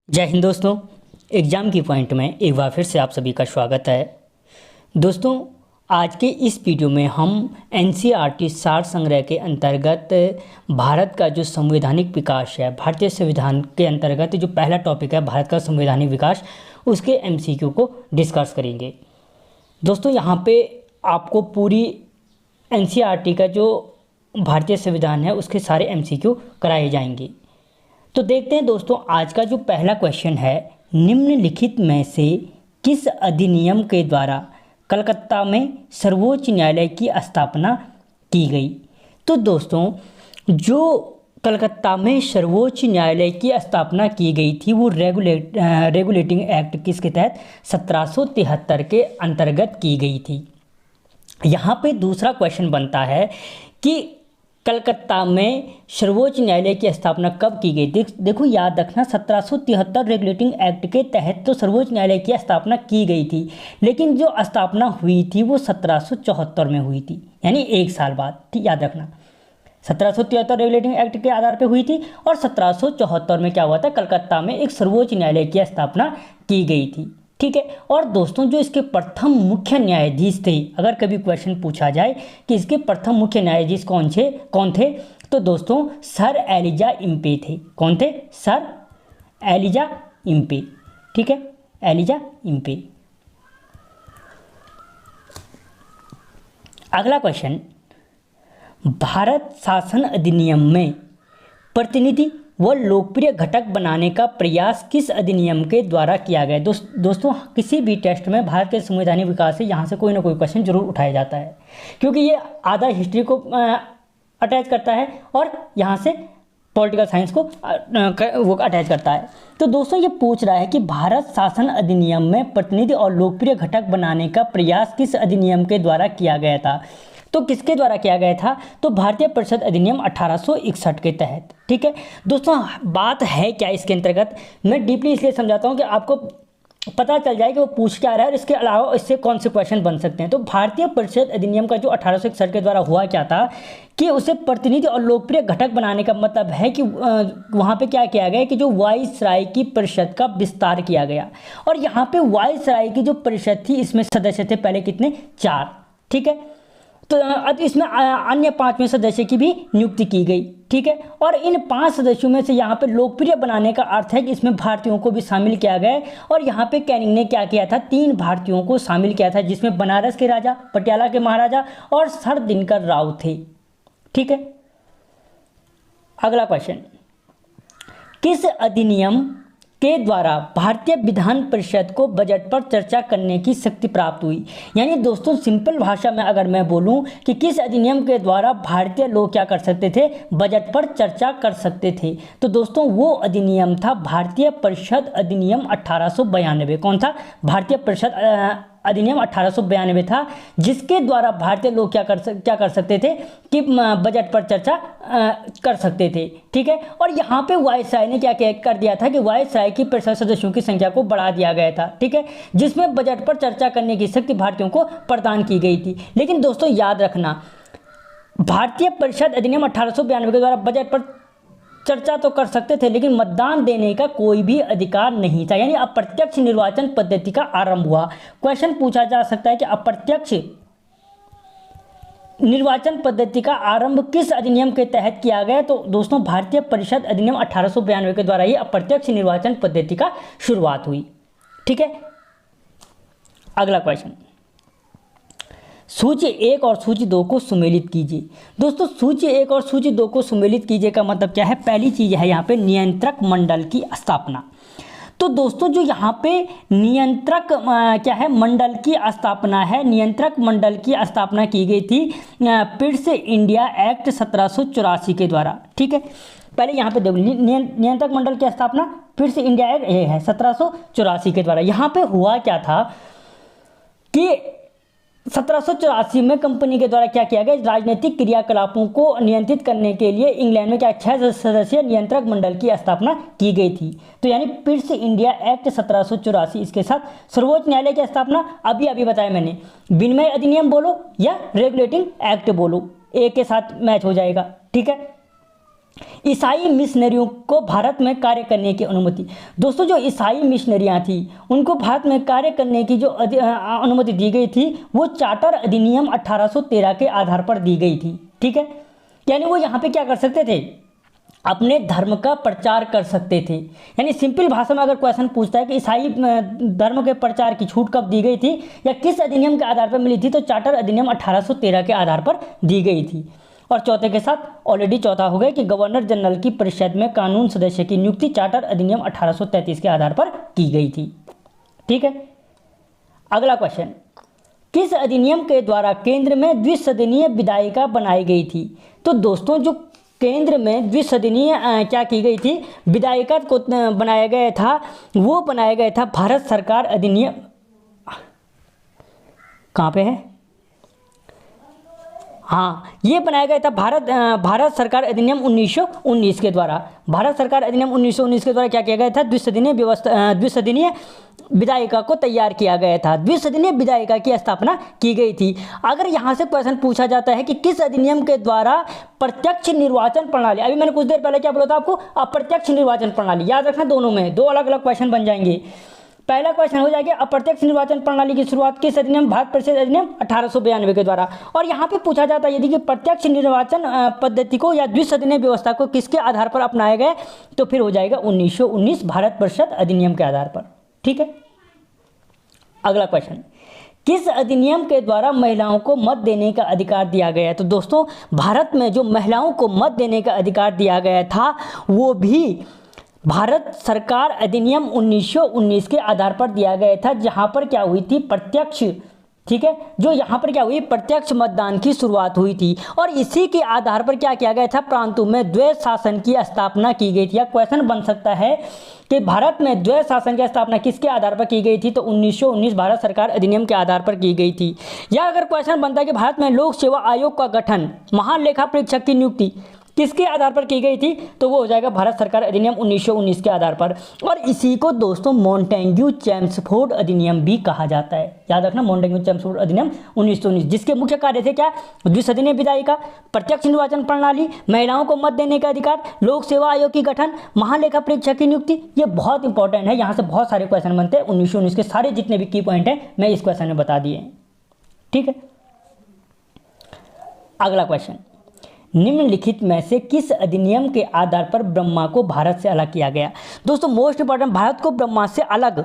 जय हिंद दोस्तों। एग्ज़ाम की पॉइंट में एक बार फिर से आप सभी का स्वागत है। दोस्तों, आज के इस वीडियो में हम एनसीईआरटी सार संग्रह के अंतर्गत भारत का जो संवैधानिक विकास है, भारतीय संविधान के अंतर्गत जो पहला टॉपिक है भारत का संवैधानिक विकास, उसके एमसीक्यू को डिस्कस करेंगे। दोस्तों, यहाँ पे आपको पूरी एनसीईआरटी का जो भारतीय संविधान है उसके सारे एमसीक्यू कराए जाएंगे। तो देखते हैं दोस्तों, आज का जो पहला क्वेश्चन है, निम्नलिखित में से किस अधिनियम के द्वारा कलकत्ता में सर्वोच्च न्यायालय की स्थापना की गई। तो दोस्तों, जो कलकत्ता में सर्वोच्च न्यायालय की स्थापना की गई थी वो रेगुलेटिंग एक्ट किसके तहत 1773 के अंतर्गत की गई थी। यहाँ पे दूसरा क्वेश्चन बनता है कि कलकत्ता में सर्वोच्च न्यायालय की स्थापना कब की गई। देखो याद रखना, 1773 रेगुलेटिंग एक्ट के तहत तो सर्वोच्च न्यायालय की स्थापना की गई थी, लेकिन जो स्थापना हुई थी वो 1774 में हुई थी, यानी एक साल बाद। ठीक, याद रखना 1773 रेगुलेटिंग एक्ट के आधार पर हुई थी और 1774 में क्या हुआ था, कलकत्ता में एक सर्वोच्च न्यायालय की स्थापना की गई थी। ठीक है। और दोस्तों, जो इसके प्रथम मुख्य न्यायाधीश थे, अगर कभी क्वेश्चन पूछा जाए कि इसके प्रथम मुख्य न्यायाधीश कौन थे, तो दोस्तों सर एलिजा इम्पे थे। कौन थे? Sir Elijah Impey. ठीक है, एलिजा इम्पे। अगला क्वेश्चन, भारत शासन अधिनियम में प्रतिनिधि व लोकप्रिय घटक बनाने का प्रयास किस अधिनियम के द्वारा किया गया। दोस्तों, किसी भी टेस्ट में भारत के संवैधानिक विकास से यहाँ से कोई ना कोई क्वेश्चन जरूर उठाया जाता है, क्योंकि ये आधा हिस्ट्री को अटैच करता है और यहाँ से पॉलिटिकल साइंस को वो अटैच करता है। तो दोस्तों, ये पूछ रहा है कि भारत शासन अधिनियम में प्रतिनिधि और लोकप्रिय घटक बनाने का प्रयास किस अधिनियम के द्वारा किया गया था। तो किसके द्वारा किया गया था? तो भारतीय परिषद अधिनियम 1861 के तहत। ठीक है दोस्तों, बात है क्या इसके अंतर्गत, मैं डीपली इसलिए समझाता हूँ कि आपको पता चल जाए कि वो पूछ क्या रहा है और इसके अलावा इससे कौन से क्वेश्चन बन सकते हैं। तो भारतीय परिषद अधिनियम का जो 1861 के द्वारा हुआ क्या था कि उसे प्रतिनिधि और लोकप्रिय घटक बनाने का मतलब है कि वहाँ पे क्या किया गया कि जो वायसराय की परिषद का विस्तार किया गया। और यहाँ पे वायसराय की जो परिषद थी, इसमें सदस्य थे पहले कितने? 4। ठीक है, तो इसमें अन्य 5वें सदस्य की भी नियुक्ति की गई। ठीक है, और इन 5 सदस्यों में से यहाँ पे लोकप्रिय बनाने का अर्थ है कि इसमें भारतीयों को भी शामिल किया गया। और यहाँ पे कैनिंग ने क्या किया था, 3 भारतीयों को शामिल किया था, जिसमें बनारस के राजा, पटियाला के महाराजा और सर दिनकर राव थे। ठीक है, अगला क्वेश्चन, किस अधिनियम के द्वारा भारतीय विधान परिषद को बजट पर चर्चा करने की शक्ति प्राप्त हुई। यानी दोस्तों, सिंपल भाषा में अगर मैं बोलूं कि किस अधिनियम के द्वारा भारतीय लोग क्या कर सकते थे, बजट पर चर्चा कर सकते थे, तो दोस्तों वो अधिनियम था भारतीय परिषद अधिनियम 1892। कौन था? भारतीय परिषद अधिनियम 1892 था, जिसके द्वारा भारतीय लोग क्या कर सकते थे कि बजट पर चर्चा कर सकते थे। ठीक है, और यहाँ पे वायसराय ने क्या कर दिया था कि वायसराय की परिषद सदस्यों की संख्या को बढ़ा दिया गया था। ठीक है, जिसमें बजट पर चर्चा करने की शक्ति भारतीयों को प्रदान की गई थी। लेकिन दोस्तों याद रखना, भारतीय परिषद अधिनियम 1892 के द्वारा बजट पर चर्चा तो कर सकते थे, लेकिन मतदान देने का कोई भी अधिकार नहीं था, यानी अप्रत्यक्ष निर्वाचन पद्धति का आरंभ हुआ। क्वेश्चन पूछा जा सकता है कि अप्रत्यक्ष निर्वाचन पद्धति का आरंभ किस अधिनियम के तहत किया गया। तो दोस्तों, भारतीय परिषद अधिनियम 1892 के द्वारा ही अप्रत्यक्ष निर्वाचन पद्धति का शुरुआत हुई। ठीक है, अगला क्वेश्चन, सूची 1 और सूची 2 को सुमेलित कीजिए। दोस्तों, सूची 1 और सूची 2 को सुमेलित कीजिए का मतलब क्या है? पहली चीज है यहाँ पे नियंत्रक मंडल की स्थापना। तो दोस्तों, जो यहाँ पे नियंत्रक क्या है, मंडल की स्थापना है, नियंत्रक मंडल की स्थापना की गई थी पिट्स इंडिया एक्ट 1784 के द्वारा। ठीक है, पहले यहाँ पे देखो, नियंत्रक मंडल की स्थापना पिट्स इंडिया एक्ट ये है 1784 के द्वारा। यहाँ पे हुआ क्या था कि 1784 में कंपनी के द्वारा क्या किया गया, राजनीतिक क्रियाकलापों को नियंत्रित करने के लिए इंग्लैंड में क्या 6 सदस्यीय नियंत्रक मंडल की स्थापना की गई थी। तो यानी पिट्स इंडिया एक्ट 1784, इसके साथ सर्वोच्च न्यायालय की स्थापना अभी बताया मैंने, विनिमय अधिनियम बोलो या रेगुलेटिंग एक्ट बोलो, एक के साथ मैच हो जाएगा। ठीक है, ईसाई मिशनरियों को भारत में कार्य करने की अनुमति। दोस्तों जो ईसाई मिशनरियाँ थी उनको भारत में कार्य करने की जो अनुमति दी गई थी वो चार्टर अधिनियम 1813 के आधार पर दी गई थी। ठीक है, यानी वो यहाँ पे क्या कर सकते थे, अपने धर्म का प्रचार कर सकते थे। यानी सिंपल भाषा में अगर क्वेश्चन पूछता है कि ईसाई धर्म के प्रचार की छूट कब दी गई थी या किस अधिनियम के आधार पर मिली थी, तो चार्टर अधिनियम 1813 के आधार पर दी गई थी। और चौथे के साथ ऑलरेडी चौथा हो गया कि गवर्नर जनरल की परिषद में कानून सदस्य की नियुक्ति चार्टर अधिनियम 1833 के आधार पर की गई थी। ठीक है, अगला क्वेश्चन, किस अधिनियम के द्वारा केंद्र में द्विसदनीय विधायिका बनाई गई थी। तो दोस्तों जो केंद्र में द्विसदनीय क्या की गई थी, विधायिका को बनाया गया था, वो बनाया गया था भारत सरकार अधिनियम, कहाँ पे है, हाँ ये बनाया गया था भारत सरकार अधिनियम 1919 के द्वारा। भारत सरकार अधिनियम 1919 के द्वारा क्या किया गया था, द्विसदनीय विधायिका को तैयार किया गया था, द्विसदनीय विधायिका की स्थापना की गई थी। अगर यहाँ से क्वेश्चन पूछा जाता है कि किस अधिनियम के द्वारा प्रत्यक्ष निर्वाचन प्रणाली, अभी मैंने कुछ देर पहले क्या बोला था आपको, अप्रत्यक्ष निर्वाचन प्रणाली, याद रखना दोनों में दो अलग अलग क्वेश्चन बन जाएंगे। पहला क्वेश्चन हो जाएगा अप्रत्यक्ष निर्वाचन प्रणाली की शुरुआत किस अधिनियम, भारत परिषद अधिनियम 1892 के द्वारा। और यहाँ पे पूछा जाता है यदि कि प्रत्यक्ष निर्वाचन पद्धति को या द्विसदनीय व्यवस्था को किसके आधार पर अपनाया गया, तो फिर हो जाएगा 1919 भारत परिषद अधिनियम के आधार पर। ठीक है, अगला क्वेश्चन, किस अधिनियम के द्वारा महिलाओं को मत देने का अधिकार दिया गया है। तो दोस्तों भारत में जो महिलाओं को मत देने का अधिकार दिया गया था वो भी भारत सरकार अधिनियम 1919 के आधार पर दिया गया था, जहां पर क्या हुई थी, प्रत्यक्ष, ठीक है, जो यहाँ पर क्या हुई, प्रत्यक्ष मतदान की शुरुआत हुई थी। और इसी के आधार पर क्या किया गया था, प्रांतों में द्वैध शासन की स्थापना की गई थी। या क्वेश्चन बन सकता है कि भारत में द्वैध शासन की स्थापना किसके आधार पर की गई थी, तो 1919 भारत सरकार अधिनियम के आधार पर की गई थी। या अगर क्वेश्चन बनता है कि भारत में लोक सेवा आयोग का गठन, महालेखा परीक्षक की नियुक्ति किसके आधार पर की गई थी, तो वो हो जाएगा भारत सरकार अधिनियम 1919 के आधार पर। और इसी को दोस्तों मॉन्टेग्यू चेम्सफोर्ड अधिनियम भी कहा जाता है। याद रखना, मॉन्टेग्यू चेम्सफोर्ड अधिनियम 1919, जिसके मुख्य कार्य थे क्या, द्विसदनीय विधायिका, प्रत्यक्ष निर्वाचन प्रणाली, महिलाओं को मत देने का अधिकार, लोक सेवा आयोग की गठन, महालेखा परीक्षक की नियुक्ति। ये बहुत इंपॉर्टेंट है, यहाँ से बहुत सारे क्वेश्चन बनते हैं। 1919 के सारे जितने भी की पॉइंट है मैं इस क्वेश्चन में बता दिए। ठीक है, अगला क्वेश्चन, निम्नलिखित में से किस अधिनियम के आधार पर ब्रह्मा को भारत से अलग किया गया। दोस्तों मोस्ट इंपॉर्टेंट, भारत को ब्रह्मा से अलग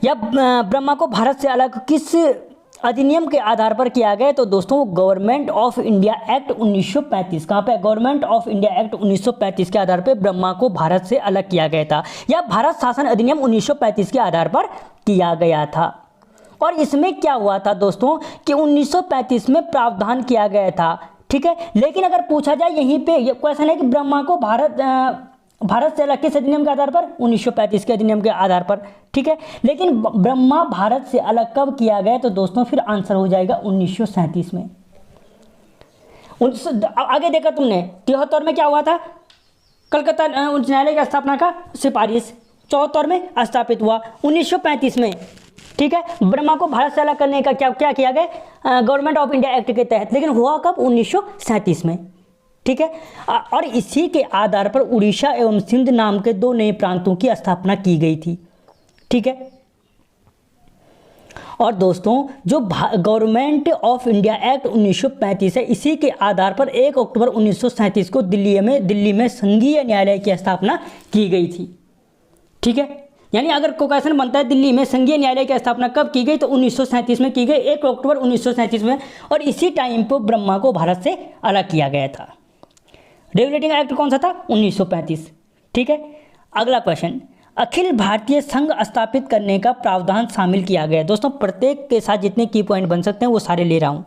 या ब्रह्मा को भारत से अलग किस अधिनियम के आधार पर किया गया, तो दोस्तों गवर्नमेंट ऑफ इंडिया एक्ट 1935, कहाँ पे, गवर्नमेंट ऑफ इंडिया एक्ट 1935 के आधार पर ब्रह्मा को भारत से अलग किया गया था, या भारत शासन अधिनियम 1935 के आधार पर किया गया था। और इसमें क्या हुआ था दोस्तों कि 1935 में प्रावधान किया गया था। ठीक है, लेकिन अगर पूछा जाए यहीं पे क्वेश्चन है कि ब्रह्मा को भारत से अलग किस अधिनियम के आधार पर, 1935 के अधिनियम के आधार पर। ठीक है, लेकिन ब्रह्मा भारत से अलग कब किया गया, तो दोस्तों फिर आंसर हो जाएगा 1937 में। आगे देखा तुमने 73 में क्या हुआ था, कलकत्ता उच्च न्यायालय की स्थापना का सिफारिश 74 में स्थापित हुआ। 1935 में, ठीक है, ब्रह्मा को भारत से अलग करने का क्या किया गया, गवर्नमेंट ऑफ इंडिया एक्ट के तहत, लेकिन हुआ कब, 1937 में। ठीक है, और इसी के आधार पर उड़ीसा एवं सिंध नाम के दो नए प्रांतों की स्थापना की गई थी। ठीक है, और दोस्तों जो गवर्नमेंट ऑफ इंडिया एक्ट 1935 है, इसी के आधार पर 1 अक्टूबर 1937 को दिल्ली में संघीय न्यायालय की स्थापना की गई थी। ठीक है, यानी अगर क्वेश्चन बनता है दिल्ली में संघीय न्यायालय की स्थापना कब की गई, तो 1937 में की गई, 1 अक्टूबर 1937 में। और इसी टाइम पर ब्रह्मा को भारत से अलग किया गया था। रेगुलेटिंग एक्ट कौन सा था, 1935। ठीक है, अगला क्वेश्चन, अखिल भारतीय संघ स्थापित करने का प्रावधान शामिल किया गया। दोस्तों प्रत्येक के साथ जितने की पॉइंट बन सकते हैं वो सारे ले रहा हूँ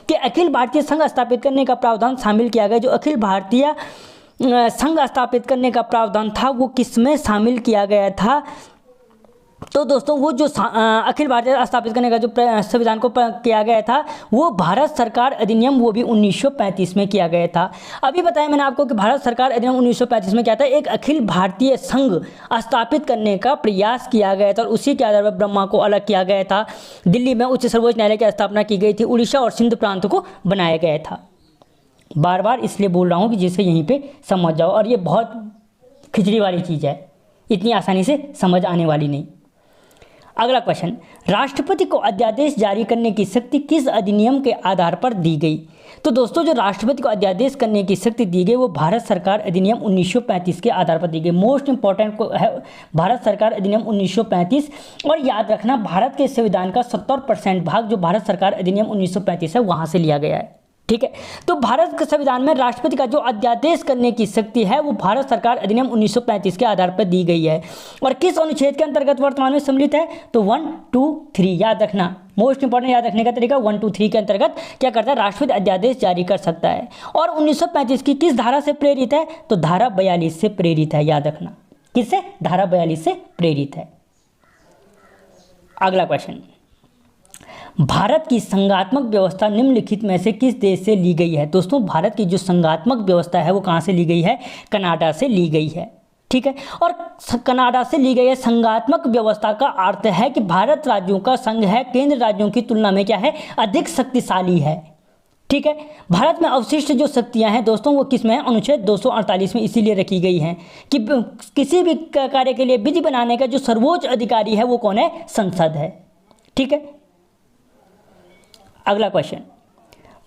कि अखिल भारतीय संघ स्थापित करने का प्रावधान शामिल किया गया। जो अखिल भारतीय संघ स्थापित करने का प्रावधान था वो किसमें शामिल किया गया था, तो दोस्तों वो जो अखिल भारतीय स्थापित करने का जो संविधान को किया गया था वो भारत सरकार अधिनियम, वो भी 1935 में किया गया था। अभी बताया मैंने आपको कि भारत सरकार अधिनियम 1935 में क्या था, एक अखिल भारतीय संघ स्थापित करने का प्रयास किया गया था और उसी के आधार पर ब्रह्मा को अलग किया गया था। दिल्ली में उच्च सर्वोच्च न्यायालय की स्थापना की गई थी, उड़ीसा और सिंध प्रांत को बनाया गया था। बार बार इसलिए बोल रहा हूँ कि जिससे यहीं पे समझ जाओ, और ये बहुत खिचड़ी वाली चीज़ है, इतनी आसानी से समझ आने वाली नहीं। अगला क्वेश्चन, राष्ट्रपति को अध्यादेश जारी करने की शक्ति किस अधिनियम के आधार पर दी गई? तो दोस्तों जो राष्ट्रपति को अध्यादेश करने की शक्ति दी गई वो भारत सरकार अधिनियम 1935 के आधार पर दी गई। मोस्ट इंपॉर्टेंट को है भारत सरकार अधिनियम 1935। और याद रखना भारत के संविधान का 70% भाग जो भारत सरकार अधिनियम 1935 है वहाँ से लिया गया है, ठीक है। तो भारत के संविधान में राष्ट्रपति का जो अध्यादेश करने की शक्ति है वो भारत सरकार अधिनियम 1935 के आधार पर दी गई है। और किस अनुच्छेद के अंतर्गत वर्तमान में सम्मिलित है? तो 1, 2, 3 याद रखना, मोस्ट इंपॉर्टेंट याद रखने का तरीका 1, 2, 3 के अंतर्गत क्या करता है? राष्ट्रपति अध्यादेश जारी कर सकता है। और 1935 की किस धारा से प्रेरित है? तो धारा 42 से प्रेरित है, याद रखना। किससे? धारा 42 से प्रेरित है। अगला क्वेश्चन, भारत की संघात्मक व्यवस्था निम्नलिखित में से किस देश से ली गई है? दोस्तों भारत की जो संघात्मक व्यवस्था है वो कहाँ से ली गई है? कनाडा से ली गई है, ठीक है। और कनाडा से ली गई है। संघात्मक व्यवस्था का अर्थ है कि भारत राज्यों का संघ है, केंद्र राज्यों की तुलना में क्या है? अधिक शक्तिशाली है, ठीक है। भारत में अवशिष्ट जो शक्तियां हैं दोस्तों वो किस में है? अनुच्छेद 248 में इसीलिए रखी गई हैं कि किसी भी कार्य के लिए विधि बनाने का जो सर्वोच्च अधिकारी है वो कौन है? संसद है, ठीक है। अगला क्वेश्चन,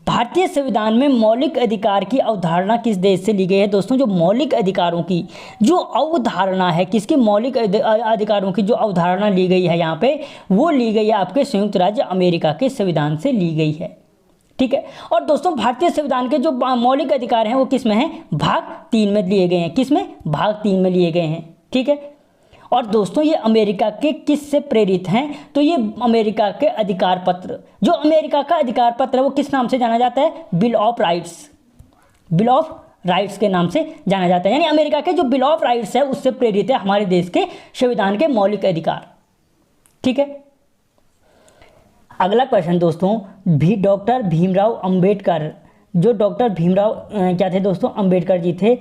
भारतीय संविधान में मौलिक अधिकार की अवधारणा किस देश से ली गई है? दोस्तों जो मौलिक अधिकारों की जो अवधारणा है, किसकी मौलिक अधिकारों की जो अवधारणा ली गई है यहाँ पे, वो ली गई है आपके संयुक्त राज्य अमेरिका के संविधान से ली गई है, ठीक है। और दोस्तों भारतीय संविधान के जो मौलिक अधिकार हैं वो किस में हैं? भाग 3 में लिए गए हैं। किस में? भाग 3 में लिए गए हैं, ठीक है। और दोस्तों ये अमेरिका के किस से प्रेरित हैं? तो ये अमेरिका के अधिकार पत्र, जो अमेरिका का अधिकार पत्र है वो किस नाम से जाना जाता है? Bill of rights, bill of rights के नाम से जाना जाता है। यानी अमेरिका के जो बिल ऑफ राइट्स है उससे प्रेरित है हमारे देश के संविधान के मौलिक अधिकार, ठीक है। अगला क्वेश्चन दोस्तों, डॉक्टर भीमराव अंबेडकर, जो डॉक्टर भीमराव क्या थे दोस्तों? अंबेडकर जी थे।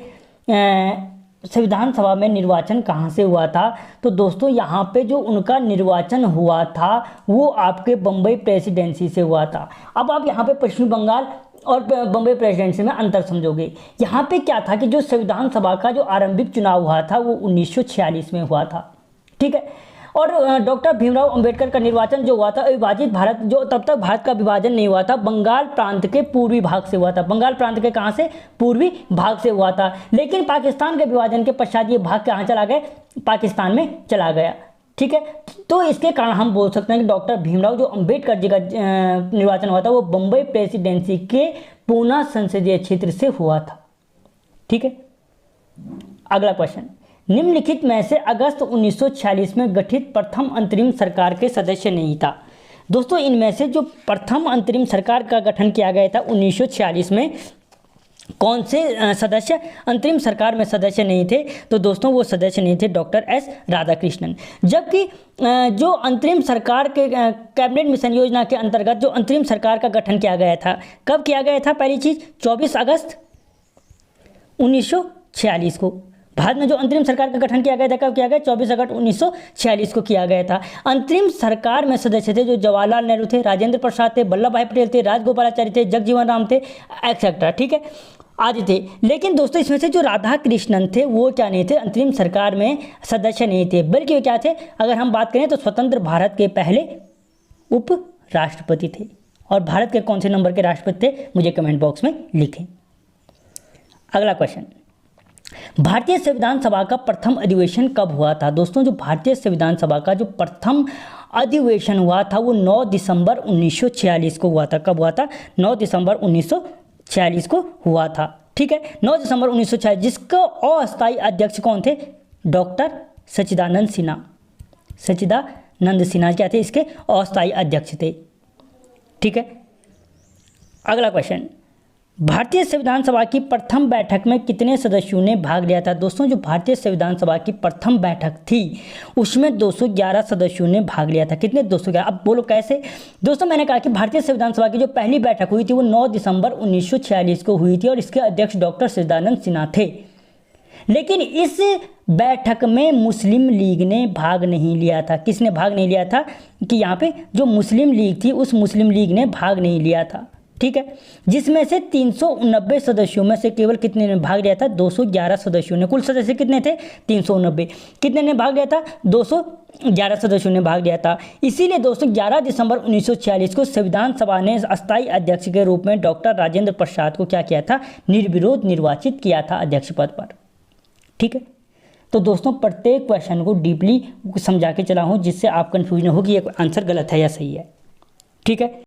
संविधान सभा में निर्वाचन कहाँ से हुआ था? तो दोस्तों यहाँ पे जो उनका निर्वाचन हुआ था वो आपके बम्बई प्रेसिडेंसी से हुआ था। अब आप यहाँ पे पश्चिम बंगाल और बम्बई प्रेसिडेंसी में अंतर समझोगे। यहाँ पे क्या था कि जो संविधान सभा का जो आरंभिक चुनाव हुआ था वो 1946 में हुआ था, ठीक है। और डॉक्टर भीमराव अंबेडकर का निर्वाचन जो हुआ था अविभाजित भारत, जो तब तक भारत का विभाजन नहीं हुआ था, बंगाल प्रांत के पूर्वी भाग से हुआ था। बंगाल प्रांत के कहाँ से? पूर्वी भाग से हुआ था। लेकिन पाकिस्तान के विभाजन के पश्चात ये भाग कहाँ चला गया? पाकिस्तान में चला गया, ठीक है। तो इसके कारण हम बोल सकते हैं कि डॉक्टर भीमराव जो अंबेडकर जी का निर्वाचन हुआ था वो बम्बई प्रेसिडेंसी के पूना संसदीय क्षेत्र से हुआ था, ठीक है। अगला क्वेश्चन, निम्नलिखित में से अगस्त 1946 में गठित प्रथम अंतरिम सरकार के सदस्य नहीं था? दोस्तों इनमें से जो प्रथम अंतरिम सरकार का गठन किया गया था 1946 में, कौन से सदस्य अंतरिम सरकार में सदस्य नहीं थे? तो दोस्तों वो सदस्य नहीं थे डॉक्टर एस राधाकृष्णन। जबकि जो अंतरिम सरकार के कैबिनेट मिशन योजना के अंतर्गत जो अंतरिम सरकार का गठन किया गया था, कब किया गया था? पहली चीज़ 24 अगस्त 1946 को। भारत में जो अंतरिम सरकार का गठन किया गया था कब किया गया? 24 अगस्त 1946 को किया गया था। अंतरिम सरकार में सदस्य थे जो जवाहरलाल नेहरू थे, राजेंद्र प्रसाद थे, वल्लभ भाई पटेल थे, राजगोपालाचारी थे, जगजीवन राम थे, एक्सेट्रा, ठीक है, आदि थे। लेकिन दोस्तों इसमें से जो राधा कृष्णन थे वो क्या नहीं थे? अंतरिम सरकार में सदस्य नहीं थे, बल्कि वे क्या थे? अगर हम बात करें तो स्वतंत्र भारत के पहले उप राष्ट्रपति थे। और भारत के कौन से नंबर के राष्ट्रपति थे? मुझे कमेंट बॉक्स में लिखें। अगला क्वेश्चन, भारतीय संविधान सभा का प्रथम अधिवेशन कब हुआ था? दोस्तों जो भारतीय संविधान सभा का जो प्रथम अधिवेशन हुआ था वो 9 दिसंबर 1946 को हुआ था। कब हुआ था? 9 दिसंबर 1946 को हुआ था, ठीक है। 9 दिसंबर 1946, जिसका अस्थायी अध्यक्ष कौन थे? डॉक्टर सच्चिदानंद सिन्हा। सच्चिदानंद सिन्हा क्या थे? इसके अस्थायी अध्यक्ष थे, ठीक है। अगला क्वेश्चन, भारतीय संविधान सभा की प्रथम बैठक में कितने सदस्यों ने भाग लिया था? दोस्तों जो भारतीय संविधान सभा की प्रथम बैठक थी उसमें 211 सदस्यों ने भाग लिया था। कितने? 211। अब बोलो कैसे? दोस्तों मैंने कहा कि भारतीय संविधान सभा की जो पहली बैठक हुई थी वो 9 दिसंबर 1946 को हुई थी और इसके अध्यक्ष डॉक्टर सच्चिदानंद सिन्हा थे। लेकिन इस बैठक में मुस्लिम लीग ने भाग नहीं लिया था। किसने भाग नहीं लिया था? कि यहाँ पे जो मुस्लिम लीग थी उस मुस्लिम लीग ने भाग नहीं लिया था, ठीक है, जिसमें से 390 सदस्यों में से केवल कितने ने भाग लिया था? 211 सदस्यों ने। कुल सदस्य कितने थे? 390। कितने ने भाग लिया था? 211 सदस्यों ने भाग लिया था। इसीलिए दोस्तों 11 दिसंबर 1946 को संविधान सभा ने अस्थायी अध्यक्ष के रूप में डॉक्टर राजेंद्र प्रसाद को क्या किया था? निर्विरोध निर्वाचित किया था अध्यक्ष पद पर। ठीक है, तो दोस्तों प्रत्येक क्वेश्चन को डीपली समझा के चला हूँ जिससे आप कंफ्यूजन हो कि ये आंसर गलत है या सही है। ठीक है।